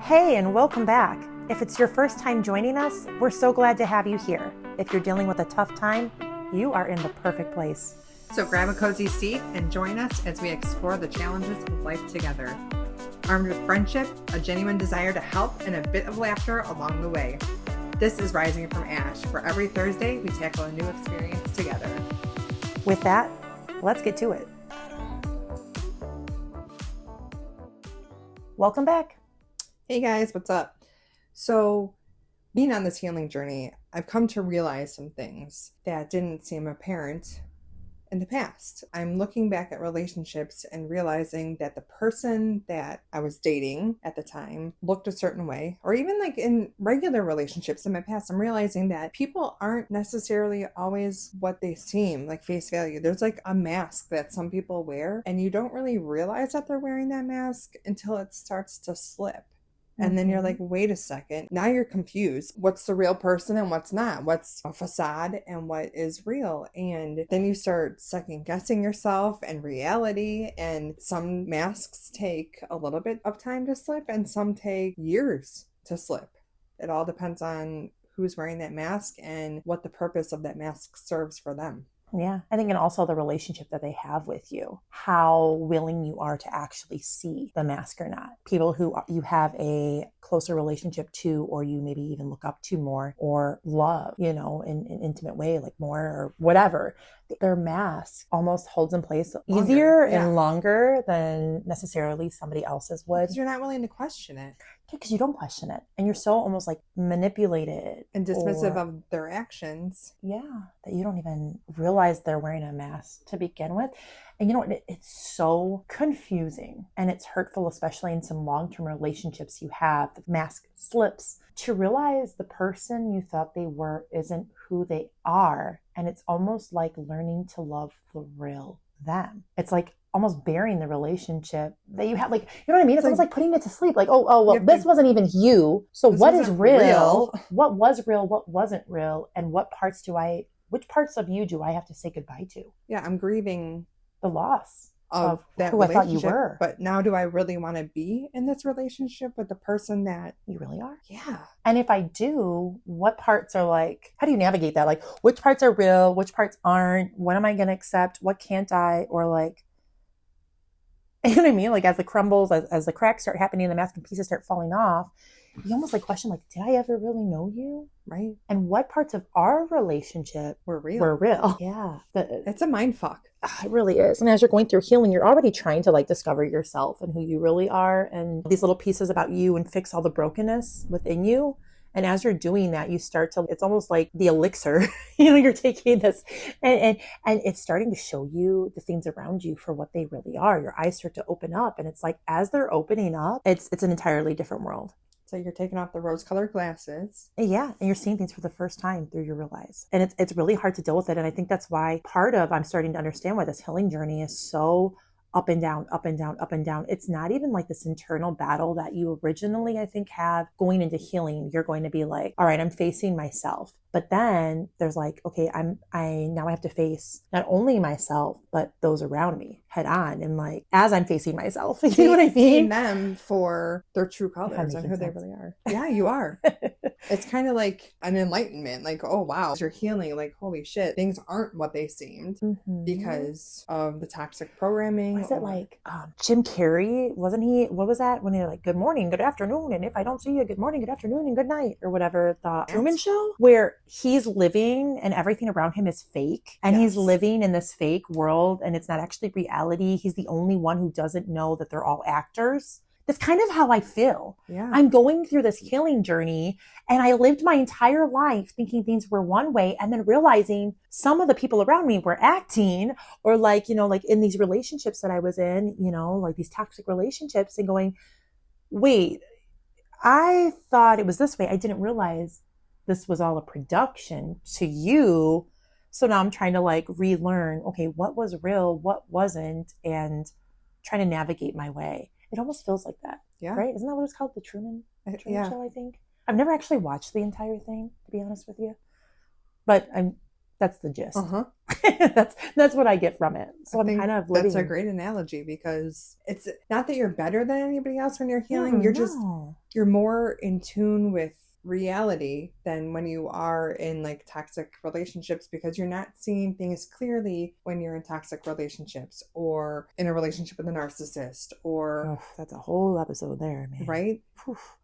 Hey, and welcome back. If it's your first time joining us, we're so glad to have you here. If you're dealing with a tough time, you are in the perfect place. So grab a cozy seat and join us as we explore the challenges of life together. Armed with friendship, a genuine desire to help, and a bit of laughter along the way. This is Rising from Ash, where every Thursday we tackle a new experience together. With that, let's get to it. Welcome back. Hey guys, what's up? So, being on this healing journey, I've come to realize some things that didn't seem apparent in the past. I'm looking back at relationships and realizing that the person that I was dating at the time looked a certain way, or even like in regular relationships in my past, I'm realizing that people aren't necessarily always what they seem, like face value. There's like a mask that some people wear, and you don't really realize that they're wearing that mask until it starts to slip. And then you're like, wait a second, now you're confused. What's the real person and what's not? What's a facade and what is real? And then you start second guessing yourself and reality. And some masks take a little bit of time to slip and some take years to slip. It all depends on who's wearing that mask and what the purpose of that mask serves for them. Yeah, I think, and also the relationship that they have with you, how willing you are to actually see the mask or not. People who you have a closer relationship to, or you maybe even look up to more, or love, in an intimate way, like more or whatever, their mask almost holds in place easier and longer than necessarily somebody else's would. Because you're not willing to question it. Because you don't question it. And you're so almost like manipulated. And dismissive of their actions. Yeah. That you don't even realize they're wearing a mask to begin with. And you know what? It's so confusing and it's hurtful, especially in some long-term relationships you have. The mask slips to realize the person you thought they were isn't who they are. And it's almost like learning to love the real them. It's like almost burying the relationship that you have, like, you know what I mean? It's almost like putting it to sleep. Like, well, this wasn't even you. So what is real? What was real? What wasn't real? And which parts of you do I have to say goodbye to? Yeah, I'm grieving the loss of that who I thought you were. But now do I really want to be in this relationship with the person that you really are? Yeah. And if I do, what parts are like, how do you navigate that? Like, which parts are real? Which parts aren't? What am I going to accept? What can't I? Or like, you know what I mean? Like as the crumbles, as the cracks start happening, the mask and pieces start falling off, you almost like question, like, did I ever really know you? Right. And what parts of our relationship were real? Yeah. It's a mind fuck. It really is. And as you're going through healing, you're already trying to like discover yourself and who you really are and these little pieces about you and fix all the brokenness within you. And as you're doing that, you start to, it's almost like the elixir, you're taking this and it's starting to show you the things around you for what they really are. Your eyes start to open up and it's like, as they're opening up, it's an entirely different world. So you're taking off the rose-colored glasses. Yeah. And you're seeing things for the first time through your real eyes. And it's really hard to deal with it. And I think that's why I'm starting to understand why this healing journey is so up and down, up and down, up and down. It's not even like this internal battle that you originally, I think, have going into healing. You're going to be like, all right, I'm facing myself. But then there's like, okay, now I have to face not only myself, but those around me head on. And like, as I'm facing myself, you know what I mean? Seeing them for their true colors and who they really are. Yeah, you are. It's kind of like an enlightenment. Like, oh, wow, you're healing. Like, holy shit, things aren't what they seemed because of the toxic programming. Was it like Jim Carrey? Wasn't he? What was that? When they're like, good morning, good afternoon. And if I don't see you, good morning, good afternoon, and good night, or whatever. The Truman Show, where he's living and everything around him is fake. And he's living in this fake world and it's not actually reality. He's the only one who doesn't know that they're all actors. That's kind of how I feel. Yeah. I'm going through this healing journey and I lived my entire life thinking things were one way and then realizing some of the people around me were acting or like, like in these relationships that I was in, like these toxic relationships and going, wait, I thought it was this way. I didn't realize this was all a production to you. So now I'm trying to like relearn, okay, what was real, what wasn't, and trying to navigate my way. It almost feels like that. Yeah. Right? Isn't that what it's called? The Truman Show, I think. I've never actually watched the entire thing, to be honest with you. But that's the gist. That's what I get from it. So I'm kind of living. That's a great analogy, because it's not that you're better than anybody else when you're healing. You're more in tune with reality than when you are in like toxic relationships, because you're not seeing things clearly when you're in toxic relationships or in a relationship with a narcissist, or that's a whole episode there, man. Right?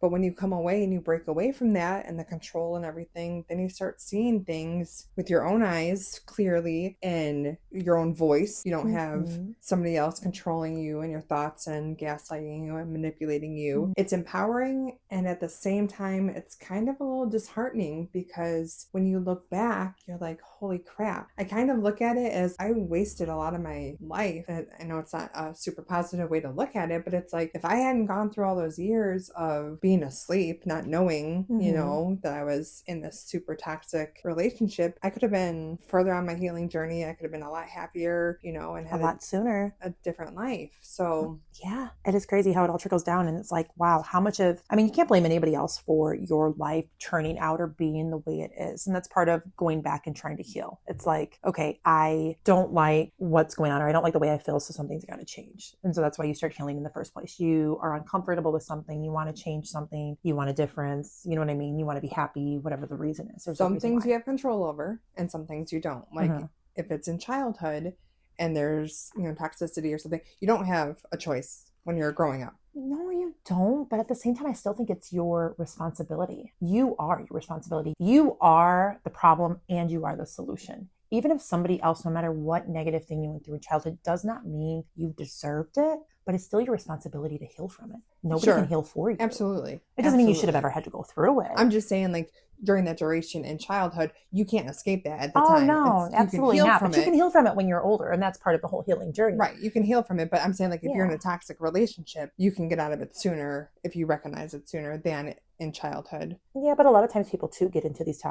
But when you come away and you break away from that and the control and everything, then you start seeing things with your own eyes clearly and your own voice. You don't have somebody else controlling you and your thoughts and gaslighting you and manipulating you. It's empowering, and at the same time, it's kind of a little disheartening, because when you look back, you're like, holy crap. I kind of look at it as I wasted a lot of my life. And I know it's not a super positive way to look at it, but it's like, if I hadn't gone through all those years of being asleep, not knowing, you know, that I was in this super toxic relationship, I could have been further on my healing journey. I could have been a lot happier, you know, and had a lot sooner, a different life. So yeah, it is crazy how it all trickles down. And it's like, wow, how much of, I mean, you can't blame anybody else for your life turning out or being the way it is. And that's part of going back and trying to heal. It's like, okay, I don't like what's going on, or I don't like the way I feel, so something's got to change. And so that's why you start healing in the first place. You are uncomfortable with something, you want to change something, you want a difference, you know what I mean? You want to be happy, whatever the reason is. There's some things you have control over and some things you don't. Like if it's in childhood and there's, you know, toxicity or something, you don't have a choice when you're growing up. No, you don't. But at the same time, I still think it's your responsibility. You are your responsibility. You are the problem and you are the solution. Even if somebody else, no matter what negative thing you went through in childhood, does not mean you deserved it, but it's still your responsibility to heal from it. Nobody can heal for you. Absolutely. It doesn't mean you should have ever had to go through it. I'm just saying, like, during that duration in childhood, you can't escape that at the Oh, time. no, absolutely not. But you can heal from it when you're older, and that's part of the whole healing journey. Right. You can heal from it, but I'm saying, like, if you're in a toxic relationship, you can get out of it sooner if you recognize it sooner than in childhood. Yeah, but a lot of times people too get into these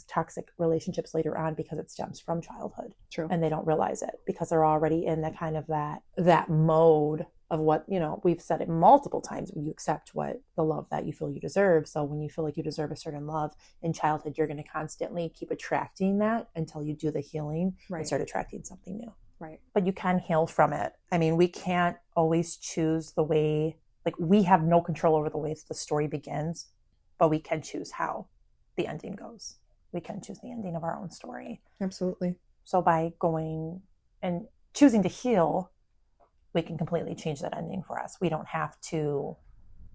toxic relationships later on because it stems from childhood. True. And they don't realize it because they're already in the kind of that mode of what, you know, we've said it multiple times, when you accept what the love that you feel you deserve. So when you feel like you deserve a certain love in childhood, you're going to constantly keep attracting that until you do the healing and start attracting something new. Right. But you can heal from it. I mean, we can't always choose the way, like, we have no control over the way the story begins, but we can choose how the ending goes. We can choose the ending of our own story. Absolutely. So by going and choosing to heal, we can completely change that ending for us. We don't have to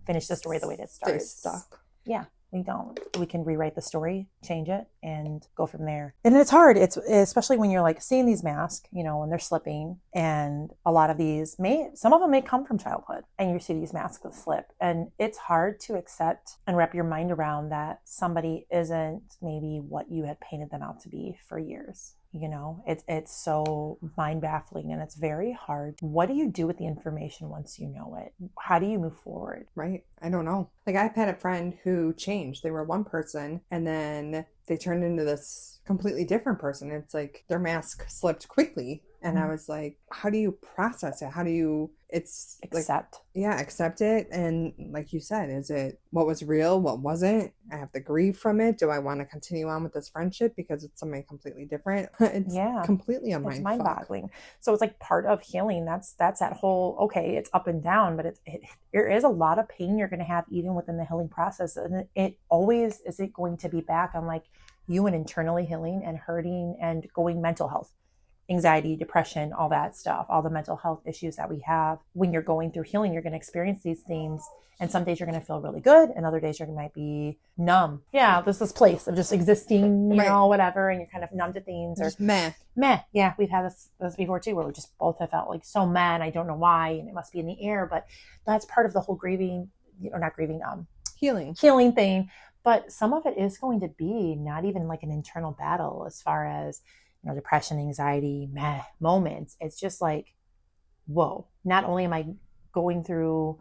finish the story the way it starts. Stay stuck. Yeah, we don't. We can rewrite the story, change it, and go from there. And it's hard. It's especially when you're like seeing these masks, you know, when they're slipping, and a lot of these some of them may come from childhood, and you see these masks slip, and it's hard to accept and wrap your mind around that somebody isn't maybe what you had painted them out to be for years. You know, it's so mind baffling, and it's very hard. What do you do with the information once you know it? How do you move forward? Right. I don't know. Like, I've had a friend who changed. They were one person and then they turned into this completely different person. It's like their mask slipped quickly. And I was like, how do you process it? How do you, it's accept. Like, accept it. And like you said, is it what was real? What wasn't? I have to grieve from it. Do I want to continue on with this friendship because it's something completely different? It's completely a mind. It's mind boggling. So it's like part of healing. That's that whole, okay, it's up and down, but there is a lot of pain you're going to have even within the healing process. And it always isn't going to be back on like you and internally healing and hurting and going mental health. Anxiety, depression, all that stuff, all the mental health issues that we have. When you're going through healing, you're going to experience these things. And some days you're going to feel really good. And other days you might be numb. Yeah, there's this place of just existing, you know, whatever. And you're kind of numb to things. Or just meh. Yeah, we've had this before too, where we just both have felt like so meh. And I don't know why. And it must be in the air. But that's part of the whole grieving, or not grieving, healing thing. But some of it is going to be not even like an internal battle as far as, you know, depression, anxiety, moments. It's just like, whoa, not only am I going through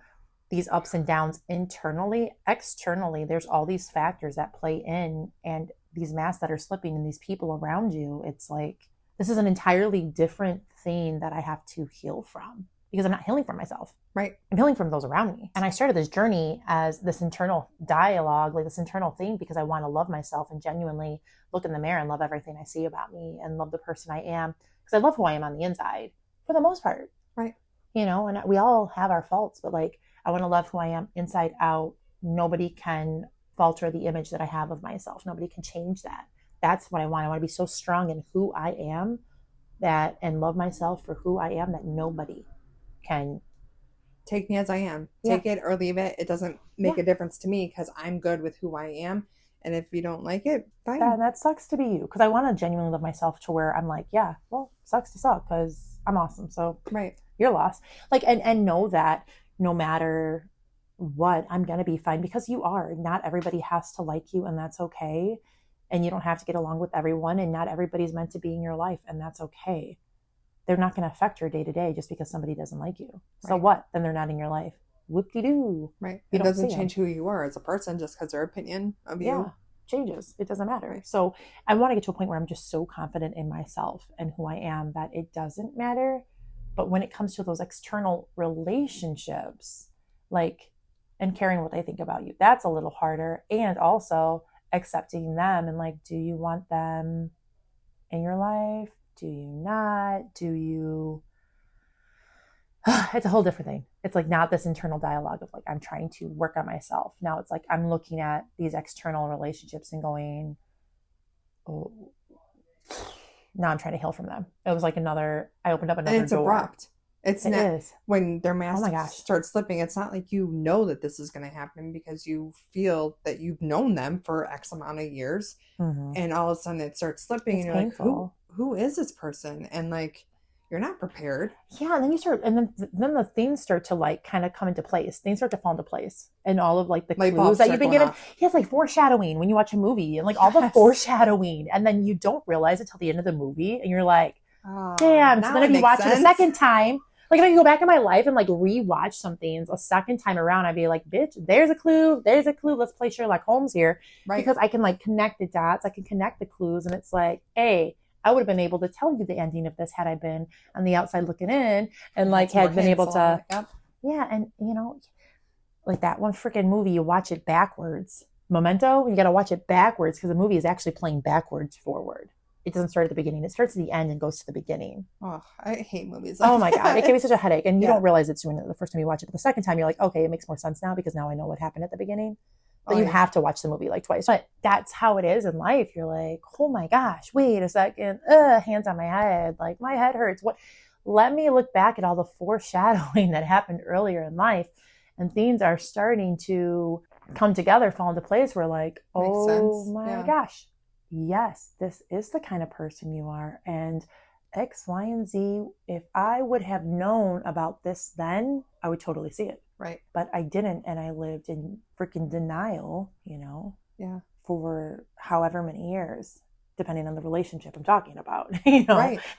these ups and downs internally, externally, there's all these factors that play in, and these masks that are slipping and these people around you. It's like, this is an entirely different thing that I have to heal from. because I'm not healing from myself. Right. I'm healing from those around me. And I started this journey as this internal dialogue, like this internal thing, because I want to love myself and genuinely look in the mirror and love everything I see about me and love the person I am. Because I love who I am on the inside for the most part. Right. You know, and we all have our faults, but like, I want to love who I am inside out. Nobody can falter the image that I have of myself. Nobody can change that. That's what I want. I want to be so strong in who I am that, and love myself for who I am, that nobody can take me as I am. Yeah. Take it or leave it. It doesn't make a difference to me because I'm good with who I am. And if you don't like it, fine. That sucks to be you, because I want to genuinely love myself to where I'm like, yeah, well, sucks to suck because I'm awesome. So right, you're lost. Like, and know that no matter what, I'm going to be fine, because you are. Not everybody has to like you, and that's okay. And you don't have to get along with everyone, and not everybody's meant to be in your life, and that's okay. They're not going to affect your day-to-day just because somebody doesn't like you. So what? Then they're not in your life. Whoop-de-doo. Right. It doesn't change who you are as a person just because their opinion of you changes. It doesn't matter. Right. So I want to get to a point where I'm just so confident in myself and who I am that it doesn't matter. But when it comes to those external relationships, like, and caring what they think about you, that's a little harder. And also accepting them, and like, do you want them in your life? Do you not? Do you? It's a whole different thing. It's like not this internal dialogue of like, I'm trying to work on myself. Now it's like, I'm looking at these external relationships and going, oh, now I'm trying to heal from them. It was like I opened up another door. And it's abrupt. It not, is. When their mask starts slipping, it's not like you know that this is going to happen because you feel that you've known them for X amount of years. Mm-hmm. And all of a sudden it starts slipping. It's and you're painful. like, who is this person? And like, you're not prepared. Yeah, and then you start, and then the things start to like kind of come into place. Things start to fall into place, and all of like the clues that you've been given. Yeah, it's like foreshadowing when you watch a movie, and like all the foreshadowing, and then you don't realize it till the end of the movie, and you're like, damn. So then if you watch it a second time, like if I go back in my life and like rewatch some things a second time around, I'd be like, bitch, there's a clue. Let's play Sherlock Holmes here, right? Because I can like connect the dots, I can connect the clues, and it's like, hey, I would have been able to tell you the ending of this had I been on the outside looking in and like had been able to, yeah. And you know, like that one freaking movie, you watch it backwards. Memento, you got to watch it backwards because the movie is actually playing backwards forward. It doesn't start at the beginning. It starts at the end and goes to the beginning. Oh, I hate movies like my God. It can be such a headache. And you don't realize it's doing it the first time you watch it. But the second time you're like, okay, it makes more sense now because now I know what happened at the beginning. But you have to watch the movie like twice. But that's how it is in life. You're like, oh my gosh, wait a second. Hands on my head. Like my head hurts. What? Let me look back at all the foreshadowing that happened earlier in life. And things are starting to come together, fall into place. We're like, oh my gosh. Yes, this is the kind of person you are. And X, Y, and Z, if I would have known about this then, I would totally see it. Right. But I didn't, and I lived in freaking denial, for however many years, depending on the relationship I'm talking about,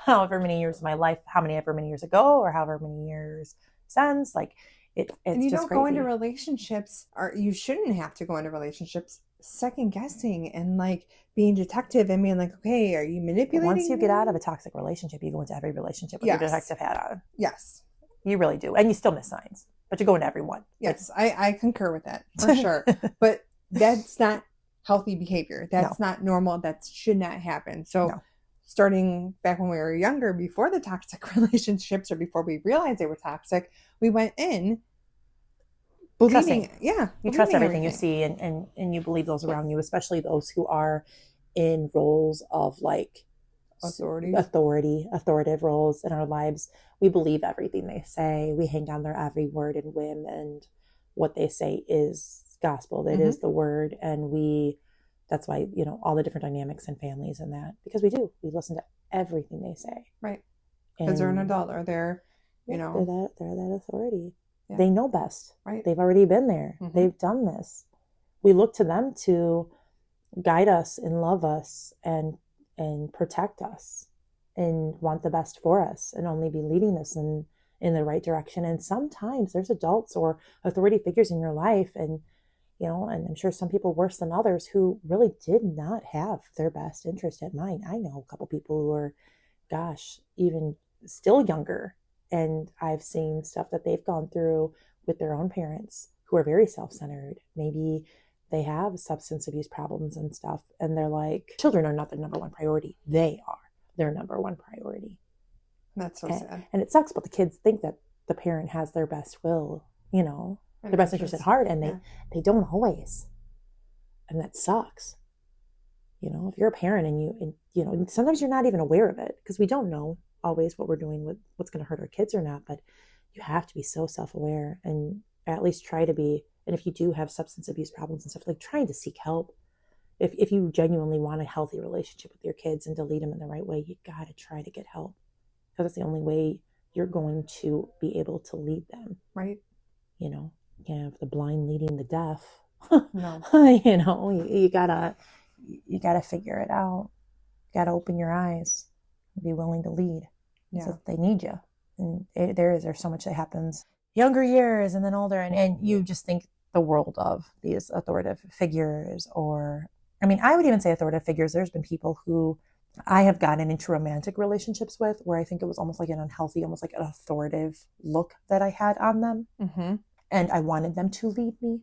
however many years of my life, however many years ago, or however many years since, like it's and you just don't crazy. Go into relationships, or you shouldn't have to go into relationships second guessing and like being detective and being like, okay, are you manipulating? Once you get out of a toxic relationship, you go into every relationship with your detective hat on. Yes. You really do. And you still miss signs, but you go into everyone. Yes, I concur with that for sure. But that's not healthy behavior. That's not normal. That should not happen. So starting back when we were younger, before the toxic relationships or before we realized they were toxic, we went in believing, you trust everything you see and you believe those around you, especially those who are in roles of like authoritative roles in our lives. We believe everything they say. We hang on their every word and whim, and what they say is gospel. It is the word. And that's why, all the different dynamics in families and that, because we listen to everything they say. Right. Because they're an adult, or they're, they're that authority. Yeah. They know best. Right. They've already been there. Mm-hmm. They've done this. We look to them to guide us and love us and protect us and want the best for us and only be leading us in the right direction. And sometimes there's adults or authority figures in your life, and and I'm sure some people worse than others who really did not have their best interest at mind. I know a couple people who are, even still younger And I've seen stuff that they've gone through with their own parents who are very self-centered. Maybe they have substance abuse problems and stuff. And they're like, children are not their number one priority. They are their number one priority. That's so sad. And it sucks, but the kids think that the parent has their best will, you know, their best interest at heart. And they don't always. And that sucks. You know, if you're a parent and you know, sometimes you're not even aware of it because we don't know always what we're doing with what's going to hurt our kids or not, but you have to be so self-aware and at least try to be. And if you do have substance abuse problems and stuff, like trying to seek help. If you genuinely want a healthy relationship with your kids and to lead them in the right way, you got to try to get help because it's the only way you're going to be able to lead them. Right. You know, you have the blind leading the deaf. No. You know, you gotta figure it out. You gotta open your eyes and be willing to lead. Yeah. So they need you. And there's so much that happens younger years and then older. And you just think the world of these authoritative figures, or, I mean, I would even say authoritative figures. There's been people who I have gotten into romantic relationships with where I think it was almost like an unhealthy, almost like an authoritative look that I had on them. Mm-hmm. And I wanted them to lead me.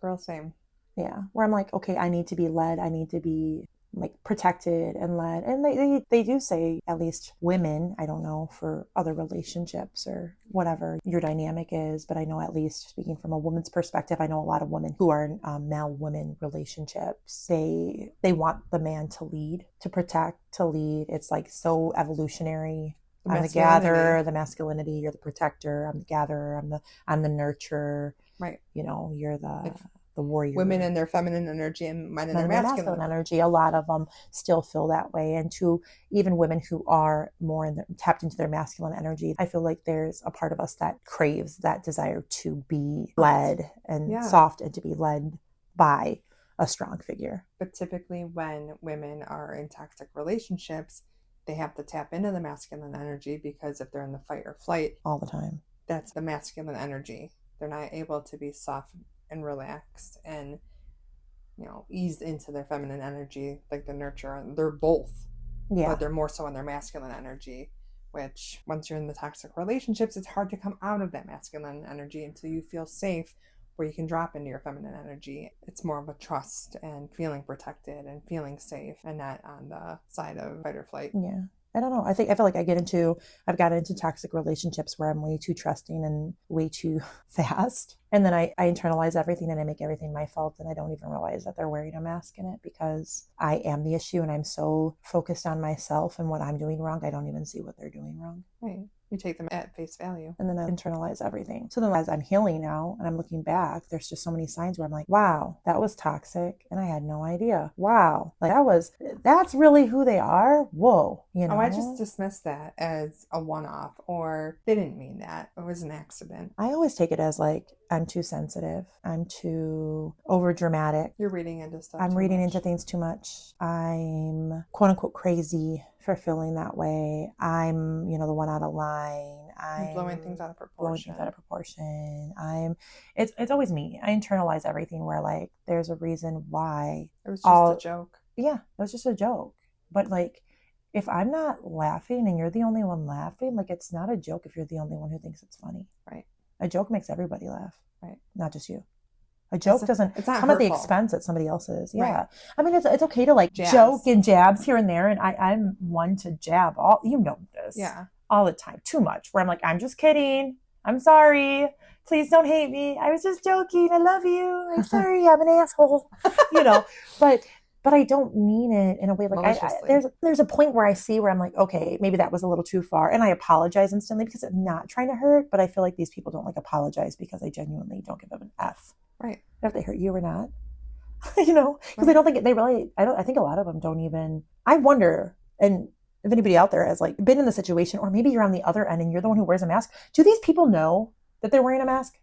Girl, same. Yeah. Where I'm like, okay, I need to be led. I need to be like protected and led. And they do say, at least women, I don't know for other relationships or whatever your dynamic is, but I know, at least speaking from a woman's perspective, I know a lot of women who are in male-women relationships. They want the man to lead, to protect, to lead. It's like so evolutionary. I'm the gatherer, the masculinity, you're the protector. I'm the gatherer, I'm the nurturer. Right. You know, you're the warrior. Women in their feminine energy and men in their masculine energy. A lot of them still feel that way. And to even women who are more tapped into their masculine energy, I feel like there's a part of us that craves that desire to be led and soft and to be led by a strong figure. But typically when women are in toxic relationships, they have to tap into the masculine energy because if they're in the fight or flight all the time, that's the masculine energy. They're not able to be soft and relaxed and, you know, ease into their feminine energy, like the nurturer. They're both, but they're more so in their masculine energy, which once you're in the toxic relationships, it's hard to come out of that masculine energy until you feel safe where you can drop into your feminine energy. It's more of a trust and feeling protected and feeling safe and not on the side of fight or flight. Yeah. I don't know. I feel like I've gotten into toxic relationships where I'm way too trusting and way too fast. And then I internalize everything and I make everything my fault. And I don't even realize that they're wearing a mask in it because I am the issue and I'm so focused on myself and what I'm doing wrong. I don't even see what they're doing wrong. Right. You take them at face value. And then I internalize everything. So then as I'm healing now and I'm looking back, there's just so many signs where I'm like, wow, that was toxic. And I had no idea. Wow. Like that's really who they are. Whoa. You know? Oh, I just dismissed that as a one-off, or they didn't mean that. It was an accident. I always take it as like, I'm too sensitive. I'm too over dramatic. You're reading into stuff. I'm reading into things too much. I'm quote unquote crazy for feeling that way. I'm, the one out of line. I'm blowing things out of proportion. It's always me. I internalize everything where like, there's a reason why. It was just a joke. Yeah, it was just a joke. But like, if I'm not laughing and you're the only one laughing, like it's not a joke if you're the only one who thinks it's funny. Right. A joke makes everybody laugh. Right. Not just you. A joke doesn't come at the expense at somebody else's. Yeah. Right. I mean, it's okay to like joke and jabs here and there. And I'm one to jab this. Yeah. All the time. Too much. Where I'm like, I'm just kidding. I'm sorry. Please don't hate me. I was just joking. I love you. I'm sorry. I'm an asshole. But I don't mean it in a way like there's a point where I see where I'm like, okay, maybe that was a little too far. And I apologize instantly because I'm not trying to hurt, but I feel like these people don't like apologize because I genuinely don't give them an F. Right. If they hurt you or not, because I don't think they really, I think a lot of them don't even, I wonder, and if anybody out there has like been in the situation, or maybe you're on the other end and you're the one who wears a mask. Do these people know that they're wearing a mask?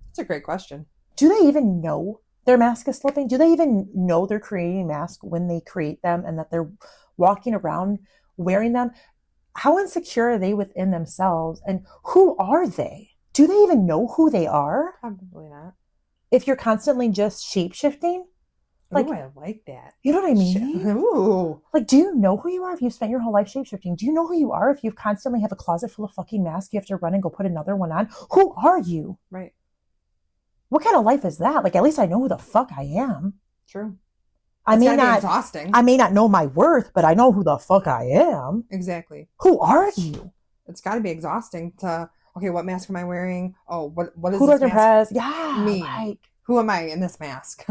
That's a great question. Do they even know their mask is slipping? Do they even know they're creating a mask when they create them and that they're walking around wearing them? How insecure are they within themselves? And who are they? Do they even know who they are? Probably not. If you're constantly just shape-shifting, Like, ooh, I like that. you know what I Shit. mean? Ooh. Like, do you know who you are if you've spent your whole life shapeshifting? Do you know who you are if you constantly have a closet full of fucking masks you have to run and go put another one on? Who are you? Right. What kind of life is that? Like, at least I know who the fuck I am. True. I It's may gotta be not exhausting. I may not know my worth, but I know who the fuck I am. Exactly. Who are you? It's got to be exhausting to, okay, what mask am I wearing? Oh, what is Who this does mask? impress? Yeah, Me. like, Who am I in this mask?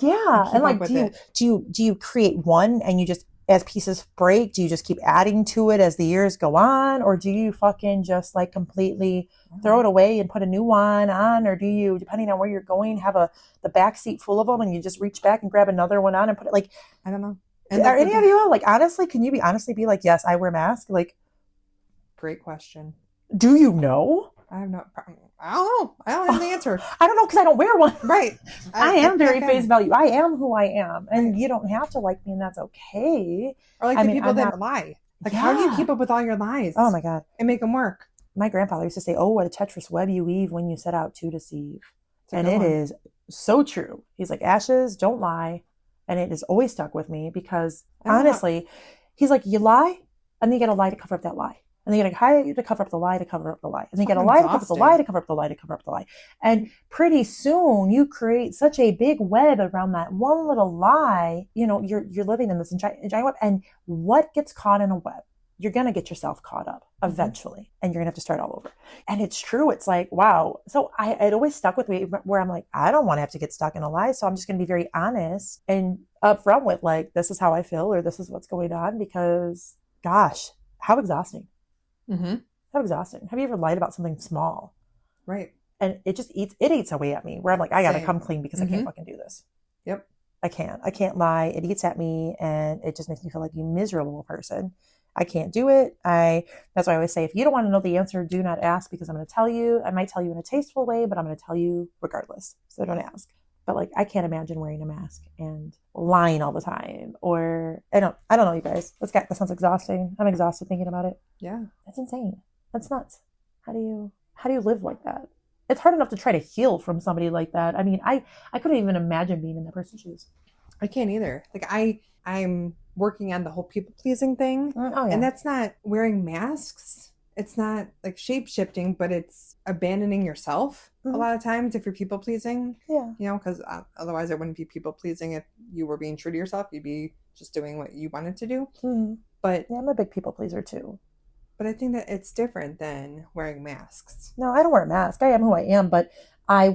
yeah, keep and like, up with do you create one and you just, as pieces break, do you just keep adding to it as the years go on, or do you fucking just like completely throw it away and put a new one on, or do you, depending on where you're going, have the back seat full of them and you just reach back and grab another one on and put it, like, I don't know. And are any of you like, honestly, can you honestly be like, yes, I wear masks? Like, great question. do you know? I don't know. I don't have the answer. I don't know because I don't wear one. Right. I am very face value. I am who I am, and Right. you don't have to like me, and that's okay. Or like the people that lie. Like, how do you keep up with all your lies? Oh my God. And make them work? My grandfather used to say, "Oh, what a treacherous web you weave when you set out to deceive," and it is so true. He's like, "Ashes, don't lie," and it has always stuck with me because honestly, he's like, "You lie, and then you got to lie to cover up that lie." And then you got to lie to cover up the lie to cover up the lie. And then you got to lie to cover up the lie to cover up the lie to cover up the lie. And pretty soon you create such a big web around that one little lie. You know, you're living in this giant web. And what gets caught in a web? You're going to get yourself caught up eventually. Mm-hmm. And you're going to have to start all over. And it's true. It's like, wow. So it always stuck with me where I'm like, I don't want to have to get stuck in a lie. So I'm just going to be very honest and upfront with like, this is how I feel or this is what's going on because gosh, how exhausting. Mm-hmm. How exhausting. Have you ever lied about something small? Right. And it just eats away at me where I'm like, I got to come clean because I can't fucking do this. Yep. I can't lie. It eats at me and it just makes me feel like a miserable person. I can't do it. That's why I always say, if you don't want to know the answer, do not ask because I'm going to tell you. I might tell you in a tasteful way, but I'm going to tell you regardless. So don't ask. But like, I can't imagine wearing a mask and lying all the time. Or I don't know, you guys. That sounds exhausting. I'm exhausted thinking about it. Yeah, that's insane. That's nuts. How do you live like that? It's hard enough to try to heal from somebody like that. I mean, I couldn't even imagine being in that person's shoes. I can't either. Like I'm working on the whole people pleasing thing, and that's not wearing masks. It's not like shape shifting, but it's abandoning yourself a lot of times if you're people pleasing. Yeah. You know, because otherwise it wouldn't be people pleasing if you were being true to yourself. You'd be just doing what you wanted to do. Mm-hmm. But yeah, I'm a big people pleaser too. But I think that it's different than wearing masks. No, I don't wear a mask. I am who I am, but I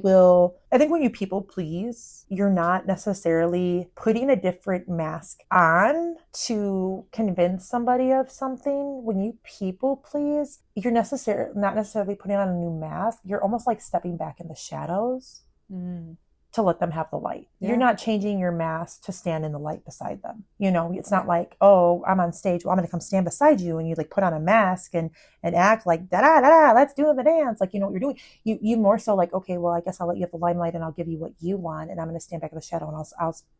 think when you people please, you're not necessarily putting a different mask on to convince somebody of something. When you people please, you're not necessarily putting on a new mask. You're almost like stepping back in the shadows to let them have the light. Yeah. You're not changing your mask to stand in the light beside them. You know, it's not like, oh, I'm on stage. Well, I'm going to come stand beside you. And you like put on a mask and act like, da-da-da-da, let's do the dance. Like, you know what you're doing. You more so like, okay, well, I guess I'll let you have the limelight and I'll give you what you want. And I'm going to stand back in the shadow and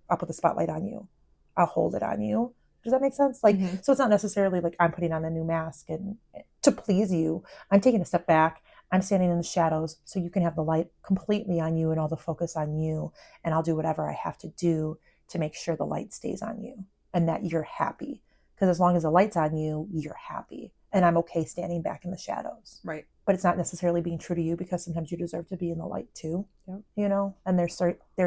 I'll put the spotlight on you. I'll hold it on you. Does that make sense? Like, so it's not necessarily like I'm putting on a new mask and to please you. I'm taking a step back. I'm standing in the shadows so you can have the light completely on you and all the focus on you. And I'll do whatever I have to do to make sure the light stays on you and that you're happy. Because as long as the light's on you, you're happy. And I'm okay standing back in the shadows. Right. But it's not necessarily being true to you because sometimes you deserve to be in the light too. Yep. You know, and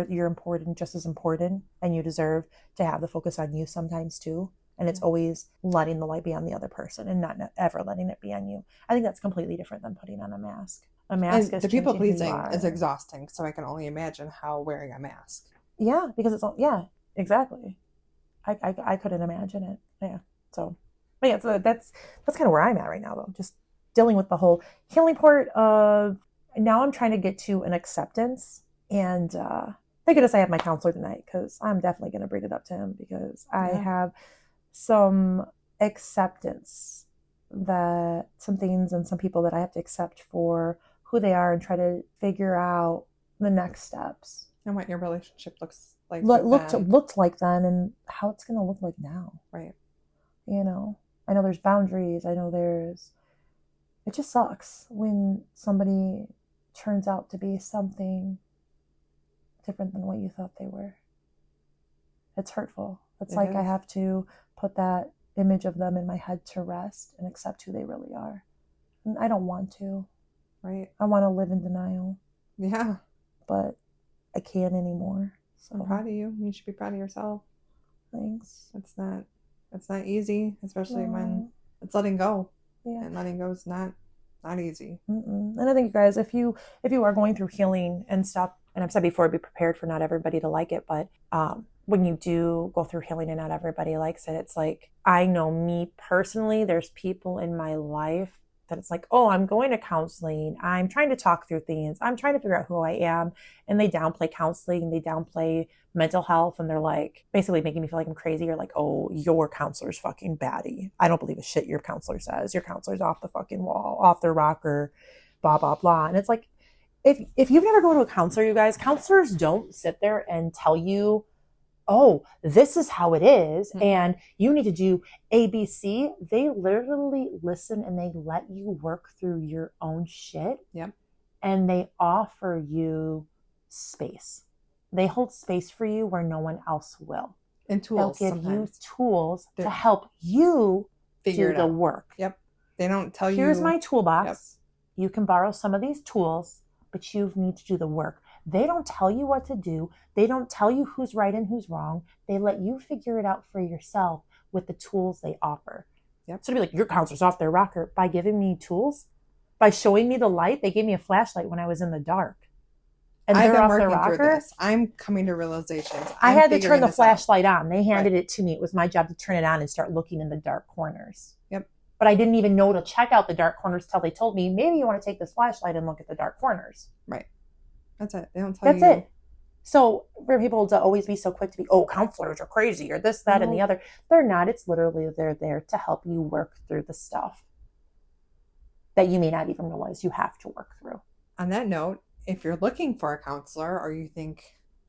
you're important, just as important. And you deserve to have the focus on you sometimes too. And it's always letting the light be on the other person and not ever letting it be on you. I think that's completely different than putting on a mask. A mask is the people pleasing is exhausting. So I can only imagine how wearing a mask. Yeah, because exactly. I couldn't imagine it. Yeah. So, but yeah, so that's kind of where I'm at right now though. Just dealing with the whole healing part of now I'm trying to get to an acceptance and, thank goodness I have my counselor tonight because I'm definitely going to bring it up to him because I have some acceptance that some things and some people that I have to accept for who they are and try to figure out the next steps and what your relationship looks like looked like then and how it's going to look like now. Right. You know, I know there's boundaries. I know it just sucks when somebody turns out to be something different than what you thought they were. It's hurtful. It's It like I is. have to put that image of them in my head to rest and accept who they really are. And I don't want to. Right. I want to live in denial, Yeah. but I can't anymore. I'm So proud of you. You should be proud of yourself. thanks. It's not easy, especially when No. it's letting go. Yeah. And letting go is not easy. And I think, you guys, if you are going through healing and stuff, and I've said before, be prepared for not everybody to like it, but when you do go through healing and not everybody likes it, it's like, I know me personally, there's people in my life that it's like, oh, I'm going to counseling, I'm trying to talk through things, I'm trying to figure out who I am, and they downplay counseling, they downplay mental health, and they're like basically making me feel like I'm crazy, or like, oh, your counselor's fucking batty. I don't believe a shit your counselor says. Your counselor's off the fucking wall, off their rocker, blah, blah, blah. And it's like, if you've never gone to a counselor, you guys, counselors don't sit there and tell you, oh, this is how it is, and you need to do ABC. They literally listen and they let you work through your own shit. Yep. And they offer you space. They hold space for you where no one else will. And tools. They'll give sometimes. you tools to help you Figure do it the out. work. Yep. They don't tell you. Here's my toolbox. Yep. You can borrow some of these tools, but you need to do the work. They don't tell you what to do. They don't tell you who's right and who's wrong. They let you figure it out for yourself with the tools they offer. Yep. So to be like, your counselor's off their rocker by giving me tools, by showing me the light. They gave me a flashlight when I was in the dark. And I've they're been off their working through rocker. this. I'm coming to realizations. I had to turn the this out. flashlight on. They handed it to me. It was my job to turn it on and start looking in the dark corners. Yep. But I didn't even know to check out the dark corners till they told me, maybe you want to take this flashlight and look at the dark corners. Right. That's it. They don't tell you. That's it. So for people to always be so quick to be, oh, counselors are crazy, or this, that, and the other. They're not. It's literally, they're there to help you work through the stuff that you may not even realize you have to work through. On that note, if you're looking for a counselor or you think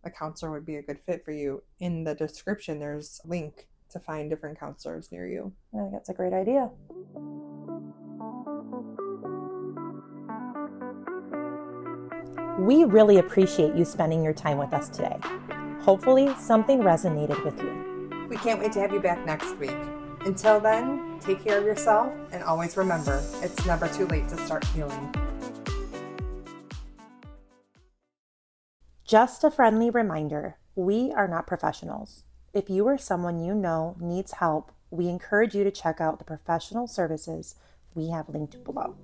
a counselor would be a good fit for you, in the description there's a link to find different counselors near you. I think that's a great idea. We really appreciate you spending your time with us today. Hopefully, something resonated with you. We can't wait to have you back next week. Until then, take care of yourself, and always remember, it's never too late to start healing. Just a friendly reminder, we are not professionals. If you or someone you know needs help, we encourage you to check out the professional services we have linked below.